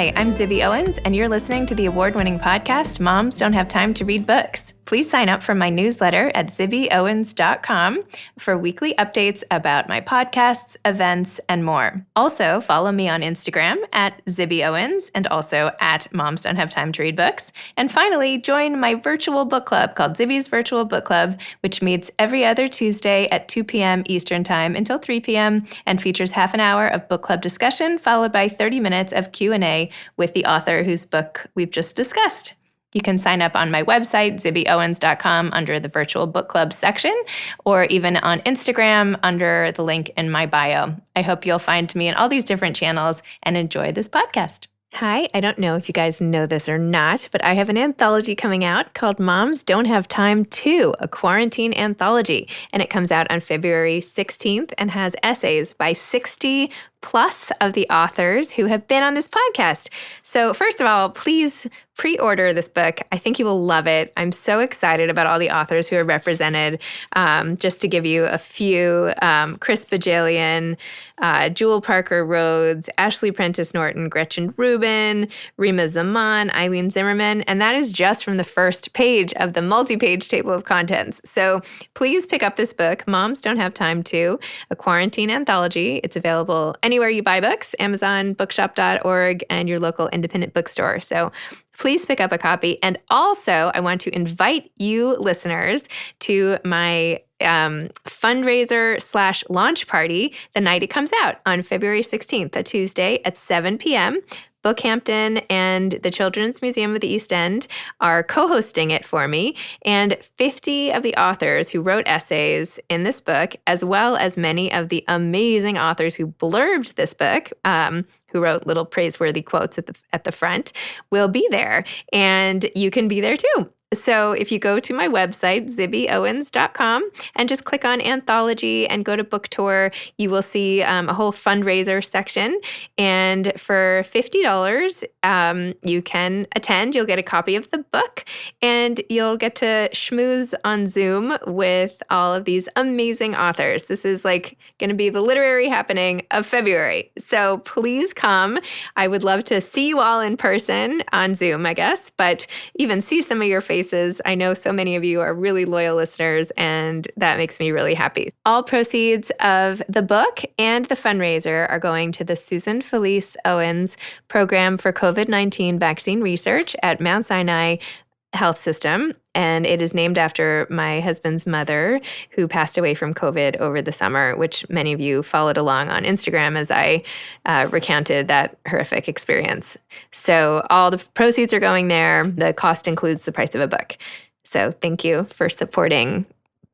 Hi, I'm Zibby Owens, and you're listening to the award-winning podcast, Moms Don't Have Time to Read Books. Please sign up for my newsletter at zibbyowens.com for weekly updates about my podcasts, events, and more. Also, follow me on Instagram at Zibby Owens and also at Moms Don't Have Time to Read Books. And finally, join my virtual book club called Zibby's Virtual Book Club, which meets every other Tuesday at 2 p.m. Eastern Time until 3 p.m. and features half an hour of book club discussion followed by 30 minutes of Q&A with the author whose book we've just discussed. You can sign up on my website, zibbyowens.com, under the Virtual Book Club section, or even on Instagram under the link in my bio. I hope you'll find me in all these different channels and enjoy this podcast. Hi, I don't know if you guys know this or not, but I have an anthology coming out called Moms Don't Have Time To, a quarantine anthology. And it comes out on February 16th and has essays by 60 plus of the authors who have been on this podcast. So first of all, please pre-order this book. I think you will love it. I'm so excited about all the authors who are represented. Just to give you a few, Chris Bajalian, Jewel Parker Rhodes, Ashley Prentice Norton, Gretchen Rubin, Rima Zaman, Eileen Zimmerman, and that is just from the first page of the multi-page table of contents. So please pick up this book, Moms Don't Have Time To, a quarantine anthology. It's available anywhere you buy books, Amazon, bookshop.org, and your local independent bookstore. So please pick up a copy. And also, I want to invite you listeners to my fundraiser / launch party the night it comes out on February 16th, a Tuesday at 7 p.m. Bookhampton and the Children's Museum of the East End are co-hosting it for me, and 50 of the authors who wrote essays in this book, as well as many of the amazing authors who blurbed this book, who wrote little praiseworthy quotes at the front, will be there, and you can be there too. So if you go to my website, zibbyowens.com, and just click on Anthology and go to Book Tour, you will see a whole fundraiser section. And for $50, you can attend. You'll get a copy of the book, and you'll get to schmooze on Zoom with all of these amazing authors. This is like going to be the literary happening of February. So please come. I would love to see you all in person on Zoom, I guess, but even see some of your faces. I know so many of you are really loyal listeners, and that makes me really happy. All proceeds of the book and the fundraiser are going to the Susan Felice Owens Program for COVID-19 Vaccine Research at Mount Sinai Health System, and it is named after my husband's mother, who passed away from COVID over the summer, which many of you followed along on Instagram as I recounted that horrific experience. So all the proceeds are going there. The cost includes the price of a book. So thank you for supporting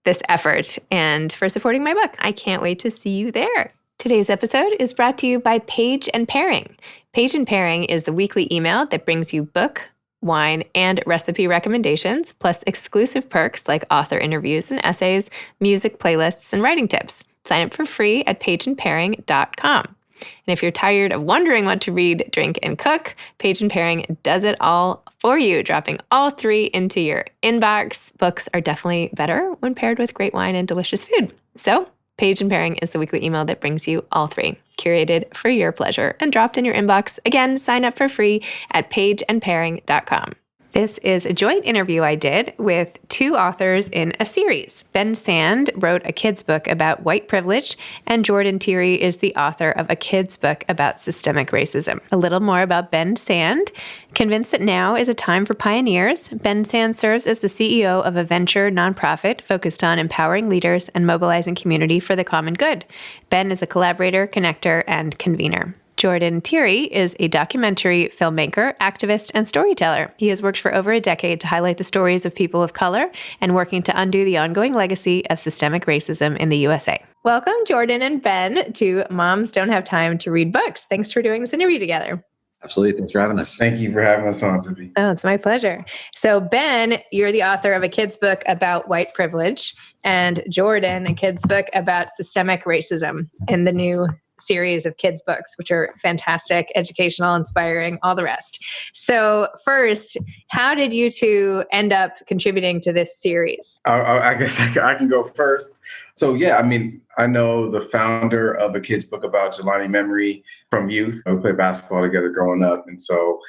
this effort and for supporting my book. I can't wait to see you there. Today's episode is brought to you by Page and Pairing. Page and Pairing is the weekly email that brings you book, wine, and recipe recommendations, plus exclusive perks like author interviews and essays, music playlists, and writing tips. Sign up for free at pageandpairing.com. And if you're tired of wondering what to read, drink, and cook, Page and Pairing does it all for you, dropping all three into your inbox. Books are definitely better when paired with great wine and delicious food. So Page and Pairing is the weekly email that brings you all three, curated for your pleasure and dropped in your inbox. Again, sign up for free at pageandpairing.com. This is a joint interview I did with two authors in a series. Ben Sand wrote a kid's book about white privilege, and Jordan Thierry is the author of a kid's book about systemic racism. A little more about Ben Sand. Convinced that now is a time for pioneers, Ben Sand serves as the CEO of a venture nonprofit focused on empowering leaders and mobilizing community for the common good. Ben is a collaborator, connector, and convener. Jordan Thierry is a documentary filmmaker, activist, and storyteller. He has worked for over a decade to highlight the stories of people of color and working to undo the ongoing legacy of systemic racism in the USA. Welcome, Jordan and Ben, to Moms Don't Have Time to Read Books. Thanks for doing this interview together. Absolutely. Thanks for having us. Thank you for having us on, Zibby. Oh, it's my pleasure. So Ben, you're the author of a kid's book about white privilege, and Jordan, a kid's book about systemic racism in the new series of kids' books, which are fantastic, educational, inspiring, all the rest. So first, how did you two end up contributing to this series? I guess I can go first. So yeah, I mean, I know the founder of a kid's book about Jelani memory from youth. We played basketball together growing up. And so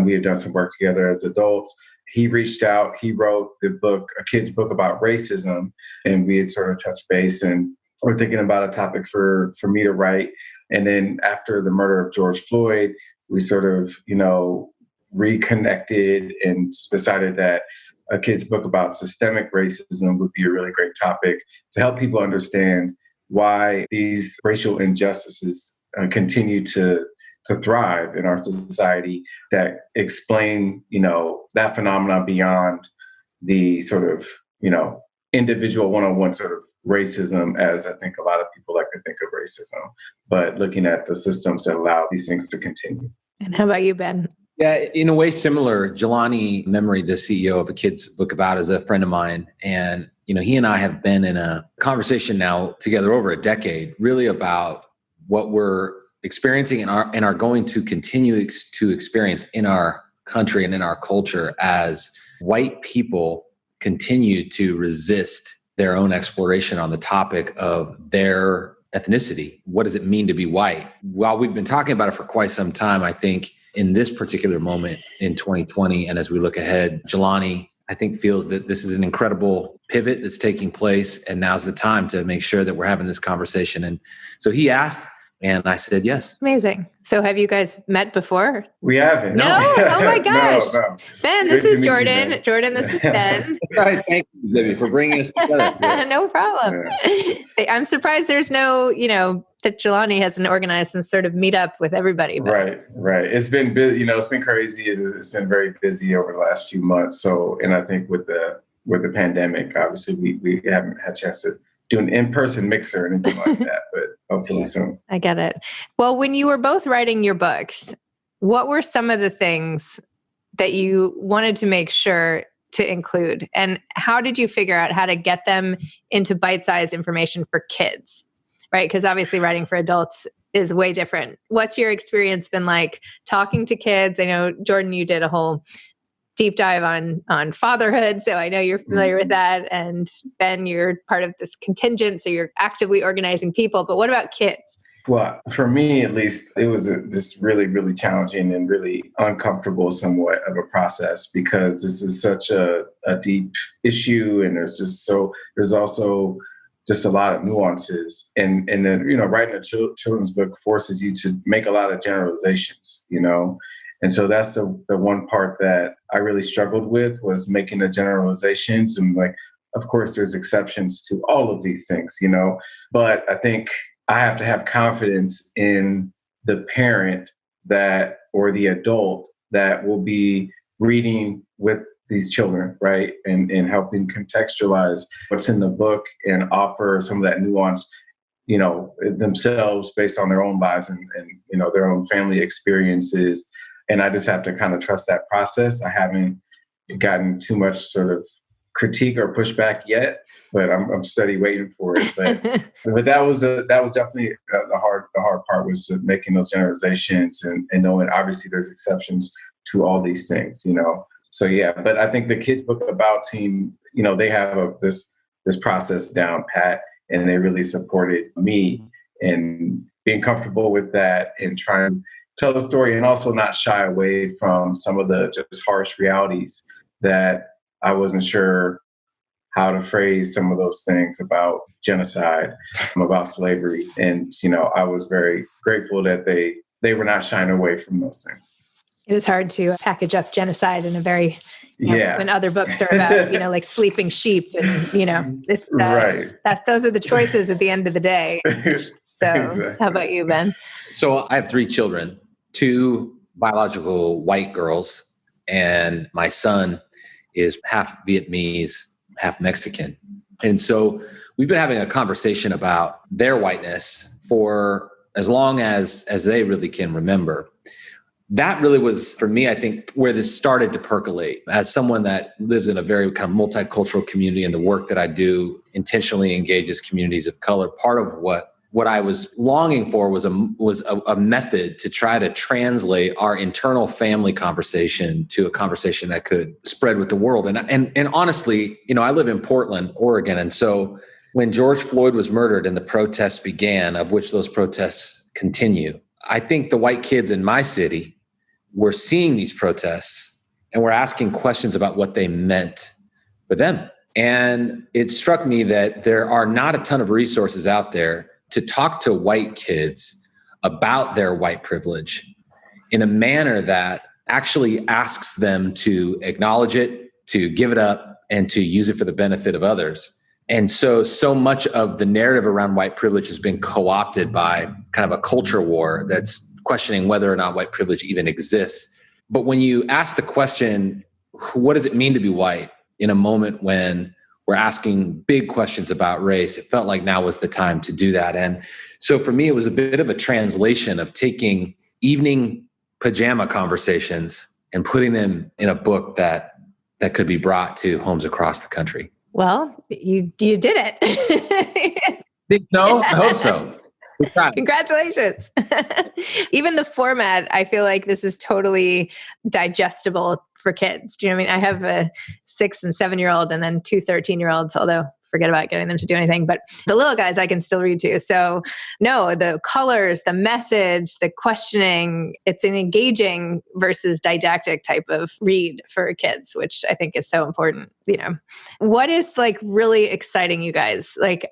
we had done some work together as adults. He reached out, he wrote the book, a kid's book about racism. And we had sort of touched base and we're thinking about a topic for me to write. And then after the murder of George Floyd, we sort of, reconnected and decided that a kid's book about systemic racism would be a really great topic to help people understand why these racial injustices continue to thrive in our society, that explain, that phenomenon beyond the sort of, individual one-on-one sort of racism, as I think a lot of people like to think of racism, but looking at the systems that allow these things to continue. And how about you, Ben? Yeah, in a way similar. Jelani Memory, the CEO of a kid's book about, is a friend of mine. And, he and I have been in a conversation now together over a decade, really about what we're experiencing and are going to continue to experience in our country and in our culture as white people continue to resist their own exploration on the topic of their ethnicity. What does it mean to be white? While we've been talking about it for quite some time, I think in this particular moment in 2020, and as we look ahead, Jelani, I think, feels that this is an incredible pivot that's taking place, and now's the time to make sure that we're having this conversation. And so he asked, and I said yes. Amazing. So have you guys met before? We haven't. No. Oh my gosh. No. Ben, this is Jordan. You, Jordan, this is Ben. Right. Thank you, Zibby, for bringing us together. Yes. No problem. Yeah. I'm surprised there's no, that Jelani hasn't organized some sort of meetup with everybody. But. Right. It's been busy. It's been crazy. It's been very busy over the last few months. So, and I think with the pandemic, obviously we haven't had a chance to do an in-person mixer or anything like that, but hopefully soon. I get it. Well, when you were both writing your books, what were some of the things that you wanted to make sure to include? And how did you figure out how to get them into bite-sized information for kids, right? Because obviously writing for adults is way different. What's your experience been like talking to kids? I know, Jordan, you did a whole deep dive on fatherhood. So I know you're familiar with that. And Ben, you're part of this contingent. So you're actively organizing people. But what about kids? Well, for me, at least, it was just really, really challenging and really uncomfortable somewhat of a process, because this is such a deep issue. And there's also just a lot of nuances. And then, writing a children's book forces you to make a lot of generalizations, And so that's the one part that I really struggled with, was making the generalizations. And of course, there's exceptions to all of these things, but I think I have to have confidence in the parent or the adult that will be reading with these children, right? And helping contextualize what's in the book and offer some of that nuance, themselves based on their own lives and their own family experiences. And I just have to kind of trust that process. I haven't gotten too much sort of critique or pushback yet, but I'm steady waiting for it. But that was definitely the hard part, was making those generalizations and knowing obviously there's exceptions to all these things, So yeah, but I think the Kids Book About team, they have this process down pat, and they really supported me in being comfortable with that and trying tell the story, and also not shy away from some of the just harsh realities that I wasn't sure how to phrase some of those things about genocide, about slavery. And, I was very grateful that they were not shying away from those things. It is hard to package up genocide in a very, when other books are about, like sleeping sheep and, it's right. Those are the choices at the end of the day. So Exactly. How about you, Ben? So I have 3 children, 2 biological white girls, and my son is half Vietnamese, half Mexican. And so we've been having a conversation about their whiteness for as long as they really can remember. That really was, for me, I think, where this started to percolate. As someone that lives in a very kind of multicultural community, and the work that I do intentionally engages communities of color, part of what what I was longing for was a method to try to translate our internal family conversation to a conversation that could spread with the world. And honestly, I live in Portland, Oregon. And so when George Floyd was murdered and the protests began, of which those protests continue, I think the white kids in my city were seeing these protests and were asking questions about what they meant for them. And it struck me that there are not a ton of resources out there to talk to white kids about their white privilege in a manner that actually asks them to acknowledge it, to give it up, and to use it for the benefit of others. And so much of the narrative around white privilege has been co-opted by kind of a culture war that's questioning whether or not white privilege even exists. But when you ask the question, what does it mean to be white, in a moment when we're asking big questions about race, it felt like now was the time to do that. And so for me, it was a bit of a translation of taking evening pajama conversations and putting them in a book that could be brought to homes across the country. Well, you did it. Think so? I hope so. Congratulations. Even the format, I feel like this is totally digestible for kids. Do you know what I mean? I have a 6 and 7-year-old and then 2 13-year-olds, although forget about getting them to do anything. But the little guys I can still read to. So no, the colors, the message, the questioning, it's an engaging versus didactic type of read for kids, which I think is so important. What is like really exciting you guys? Like,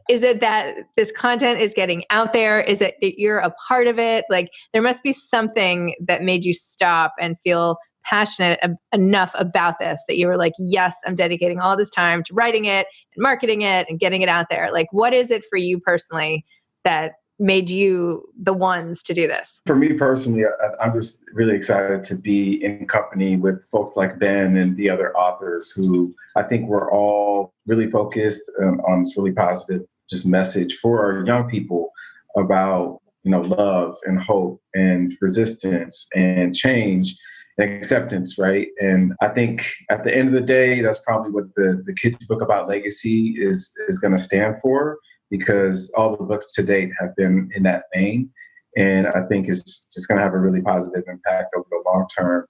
is it that this content is getting out there? Is it that you're a part of it? Like, there must be something that made you stop and feel passionate enough about this that you were like, yes, I'm dedicating all this time to writing it and marketing it and getting it out there. Like, what is it for you personally that made you the ones to do this? For me personally, I'm just really excited to be in company with folks like Ben and the other authors who I think we're all really focused on this really positive just message for our young people about, love and hope and resistance and change and acceptance, right? And I think at the end of the day, that's probably what the kids' book about legacy is going to stand for, because all the books to date have been in that vein. And I think it's just going to have a really positive impact over the long term.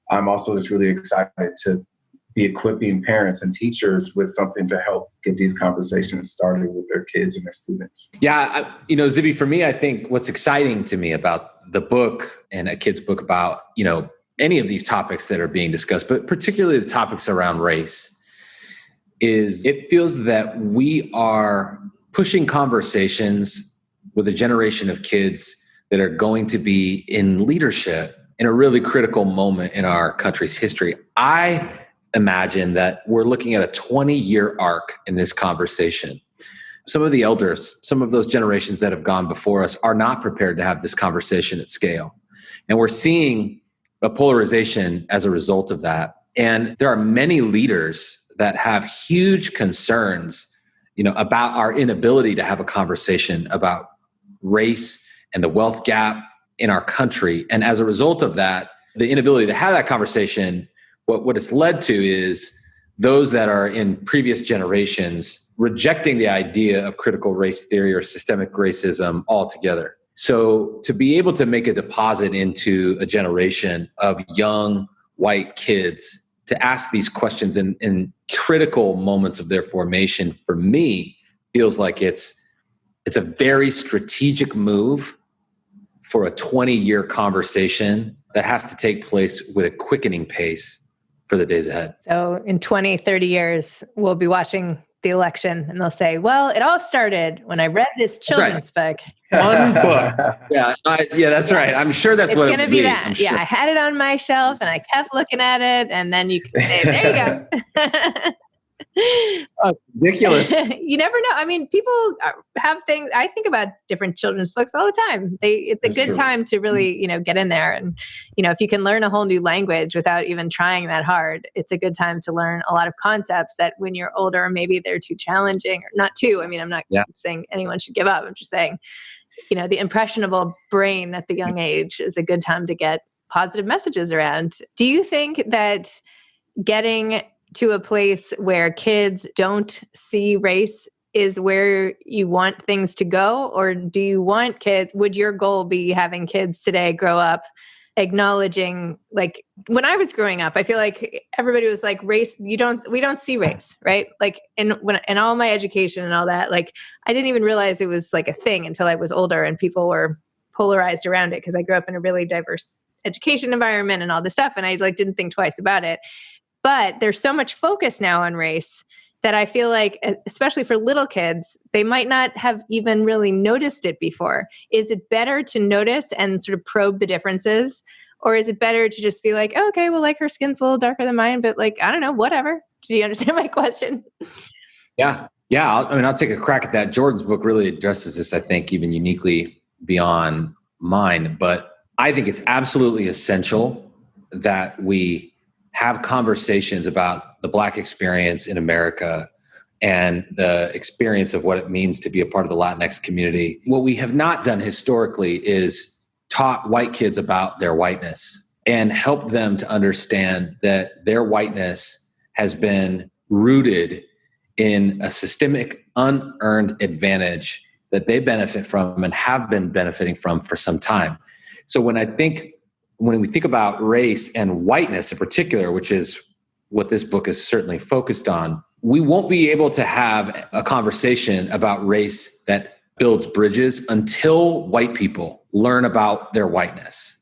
I'm also just really excited to be equipping parents and teachers with something to help get these conversations started with their kids and their students. Yeah, Zibby, for me, I think what's exciting to me about the book and a kid's book about, any of these topics that are being discussed, but particularly the topics around race, is it feels that we are pushing conversations with a generation of kids that are going to be in leadership in a really critical moment in our country's history. I imagine that we're looking at a 20-year arc in this conversation. Some of the elders, some of those generations that have gone before us are not prepared to have this conversation at scale. And we're seeing a polarization as a result of that. And there are many leaders that have huge concerns, about our inability to have a conversation about race and the wealth gap in our country. And as a result of that, the inability to have that conversation, what it's led to is those that are in previous generations rejecting the idea of critical race theory or systemic racism altogether. So to be able to make a deposit into a generation of young white kids to ask these questions in critical moments of their formation, for me, feels like it's a very strategic move for a 20-year conversation that has to take place with a quickening pace for the days ahead. So in 20, 30 years, we'll be watching the election and they'll say, well, it all started when I read this children's book. One book. Yeah, that's right. I'm sure that's what it's going to be. That. Sure. Yeah, I had it on my shelf and I kept looking at it, and then you can say, there you go. Oh, ridiculous. You never know. I mean, people have things. I think about different children's books all the time. It's a good time to really, get in there. And, if you can learn a whole new language without even trying that hard, it's a good time to learn a lot of concepts that when you're older, maybe they're too challenging or not too. I mean, I'm not saying anyone should give up. I'm just saying, the impressionable brain at the young age is a good time to get positive messages around. Do you think that getting to a place where kids don't see race is where you want things to go? Or do you want kids? Would your goal be having kids today grow up acknowledging, like when I was growing up, I feel like everybody was like, race, we don't see race, right? Like in all my education and all that, like I didn't even realize it was like a thing until I was older and people were polarized around it because I grew up in a really diverse education environment and all this stuff. And I like didn't think twice about it. But there's so much focus now on race that I feel like, especially for little kids, they might not have even really noticed it before. Is it better to notice and sort of probe the differences? Or is it better to just be like, oh, okay, well, like her skin's a little darker than mine, but like, I don't know, whatever. Do you understand my question? Yeah. Yeah. I'll take a crack at that. Jordan's book really addresses this, I think, even uniquely beyond mine. But I think it's absolutely essential that we have conversations about the Black experience in America and the experience of what it means to be a part of the Latinx community. What we have not done historically is taught white kids about their whiteness and helped them to understand that their whiteness has been rooted in a systemic unearned advantage that they benefit from and have been benefiting from for some time. So when we think about race and whiteness in particular, which is what this book is certainly focused on, we won't be able to have a conversation about race that builds bridges until white people learn about their whiteness.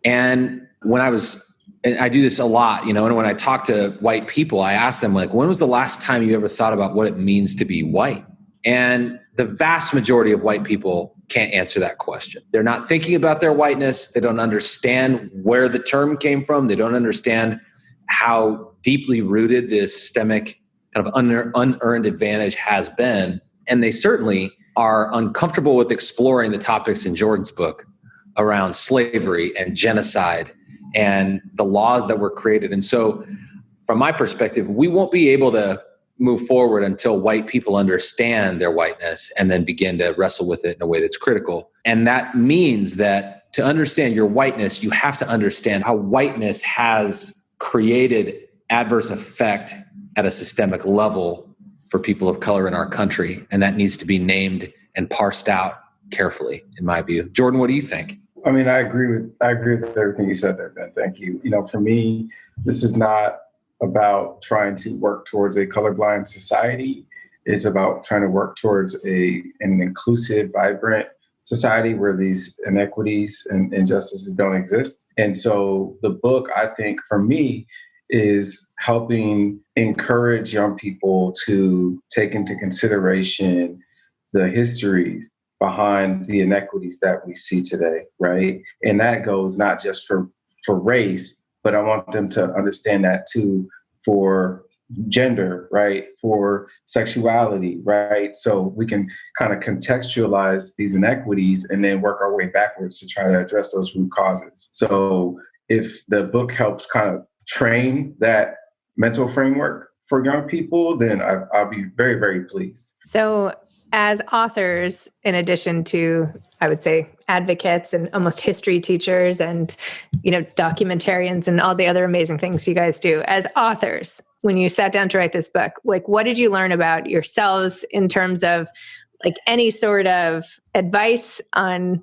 And I do this a lot, and when I talk to white people, I ask them, like, when was the last time you ever thought about what it means to be white? And the vast majority of white people can't answer that question. They're not thinking about their whiteness. They don't understand where the term came from. They don't understand how deeply rooted this systemic kind of unearned advantage has been. And they certainly are uncomfortable with exploring the topics in Jordan's book around slavery and genocide and the laws that were created. And so from my perspective, we won't be able to move forward until white people understand their whiteness and then begin to wrestle with it in a way that's critical. And that means that to understand your whiteness, you have to understand how whiteness has created adverse effect at a systemic level for people of color in our country. And that needs to be named and parsed out carefully, in my view. Jordan, what do you think? I mean, I agree with everything you said there, Ben. Thank you. For me, this is not about trying to work towards a colorblind society. It's about trying to work towards an inclusive, vibrant society where these inequities and injustices don't exist. And so the book, I think, for me, is helping encourage young people to take into consideration the history behind the inequities that we see today, right? And that goes not just for race, but I want them to understand that too for gender, right? For sexuality, right? So we can kind of contextualize these inequities and then work our way backwards to try to address those root causes. So if the book helps kind of train that mental framework for young people, then I'll be very, very pleased. So as authors, in addition to, I would say, advocates and almost history teachers and, documentarians and all the other amazing things you guys do, as authors, when you sat down to write this book, like, what did you learn about yourselves in terms of like any sort of advice on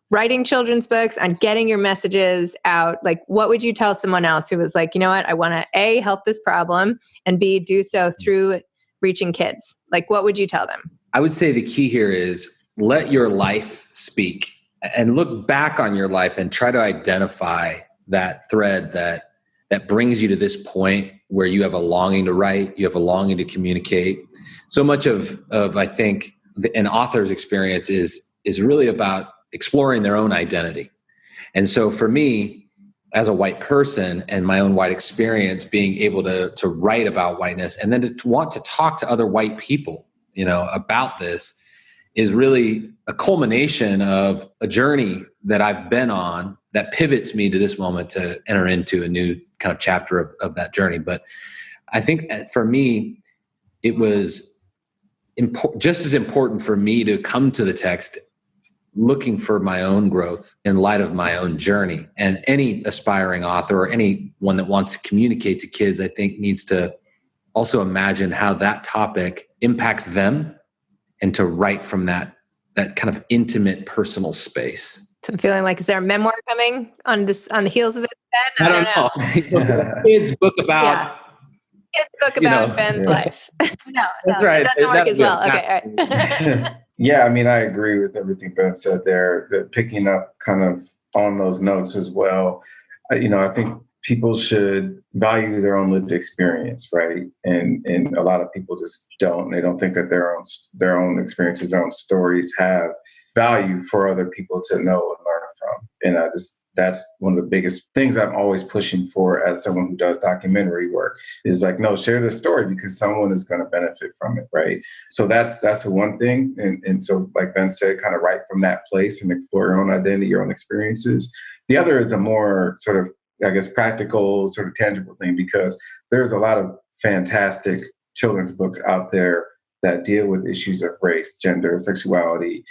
writing children's books, on getting your messages out? Like, what would you tell someone else who was like, you know what, I want to A, help this problem, and B, do so through reaching kids? Like, what would you tell them? I would say the key here is let your life speak and look back on your life and try to identify that thread that brings you to this point where you have a longing to write, you have a longing to communicate. So much of I think an author's experience is really about exploring their own identity. And so for me, as a white person and my own white experience, being able to write about whiteness and then to want to talk to other white people, about this is really a culmination of a journey that I've been on that pivots me to this moment to enter into a new kind of chapter of that journey. But I think for me, it was just as important for me to come to the text looking for my own growth in light of my own journey. And any aspiring author or anyone that wants to communicate to kids, I think, needs to also imagine how that topic impacts them and to write from that kind of intimate personal space. So I'm feeling like, is there a memoir coming on the heels of this, Ben? I don't know. It's a kid's book about Kids book about Ben's life. No, right. It doesn't work as well. Okay, all right. Yeah, I mean, I agree with everything Ben said there, that picking up kind of on those notes as well. I think people should value their own lived experience, right? And a lot of people just don't. They don't think that their own experiences, their own stories have value for other people to know and learn from. And that's one of the biggest things I'm always pushing for as someone who does documentary work is like, no, share the story because someone is going to benefit from it, right? So that's the one thing. And so like Ben said, kind of write from that place and explore your own identity, your own experiences. The other is a more sort of, I guess, practical, sort of tangible thing, because there's a lot of fantastic children's books out there that deal with issues of race, gender, sexuality,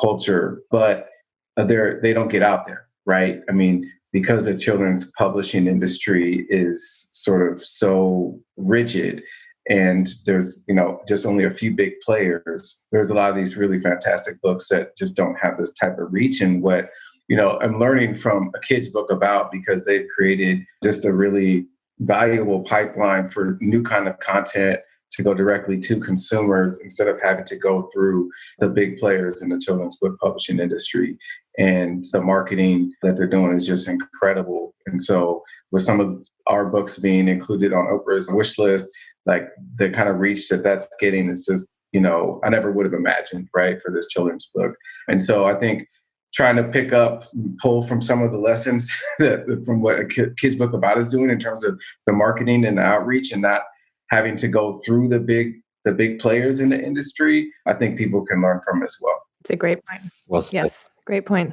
culture, but they don't get out there, right? I mean, because the children's publishing industry is sort of so rigid and there's, just only a few big players, there's a lot of these really fantastic books that just don't have this type of reach. And what I'm learning from a kid's book about, because they've created just a really valuable pipeline for new kind of content to go directly to consumers instead of having to go through the big players in the children's book publishing industry. And the marketing that they're doing is just incredible. And so with some of our books being included on Oprah's wish list, like the kind of reach that that's getting is just, I never would have imagined, right, for this children's book. And so I think trying to pull from some of the lessons from what a kid's book about is doing in terms of the marketing and the outreach and not having to go through the big players in the industry, I think people can learn from as well. It's a great point. Well said. Yes, great point.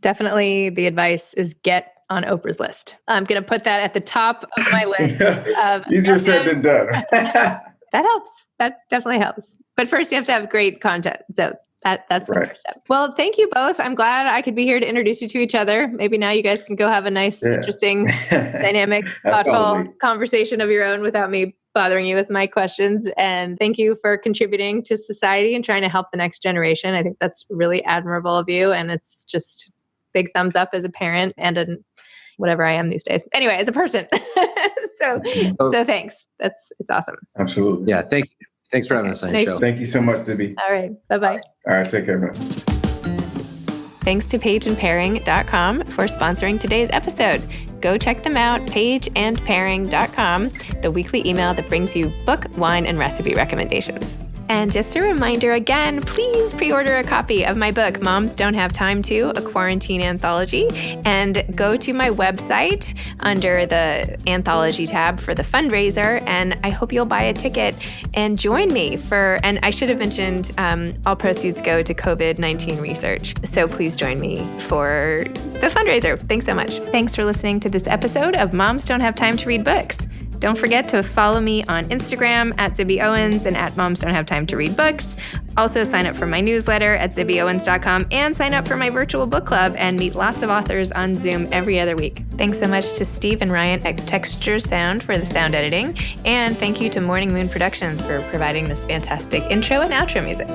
Definitely the advice is get on Oprah's list. I'm going to put that at the top of my list. Easier said than done. That helps. That definitely helps. But first you have to have great content. So that's the first step. Well, thank you both. I'm glad I could be here to introduce you to each other. Maybe now you guys can go have a nice, interesting, dynamic, thoughtful conversation of your own without me bothering you with my questions. And thank you for contributing to society and trying to help the next generation. I think that's really admirable of you. And it's just big thumbs up as a parent and whatever I am these days. Anyway, as a person. So thanks. It's awesome. Absolutely. Yeah. Thanks for having us on the show. Thank you so much, Zibby. All right. Bye-bye. All right. Take care, man. Thanks to pageandpairing.com for sponsoring today's episode. Go check them out, pageandpairing.com, the weekly email that brings you book, wine, and recipe recommendations. And just a reminder again, please pre-order a copy of my book, Moms Don't Have Time To, a quarantine anthology, and go to my website under the anthology tab for the fundraiser. And I hope you'll buy a ticket and join me and I should have mentioned all proceeds go to COVID-19 research. So please join me for the fundraiser. Thanks so much. Thanks for listening to this episode of Moms Don't Have Time to Read Books. Don't forget to follow me on Instagram at Zibby Owens and at Moms Don't Have Time to Read Books. Also sign up for my newsletter at zibbyowens.com and sign up for my virtual book club and meet lots of authors on Zoom every other week. Thanks so much to Steve and Ryan at Texture Sound for the sound editing. And thank you to Morning Moon Productions for providing this fantastic intro and outro music.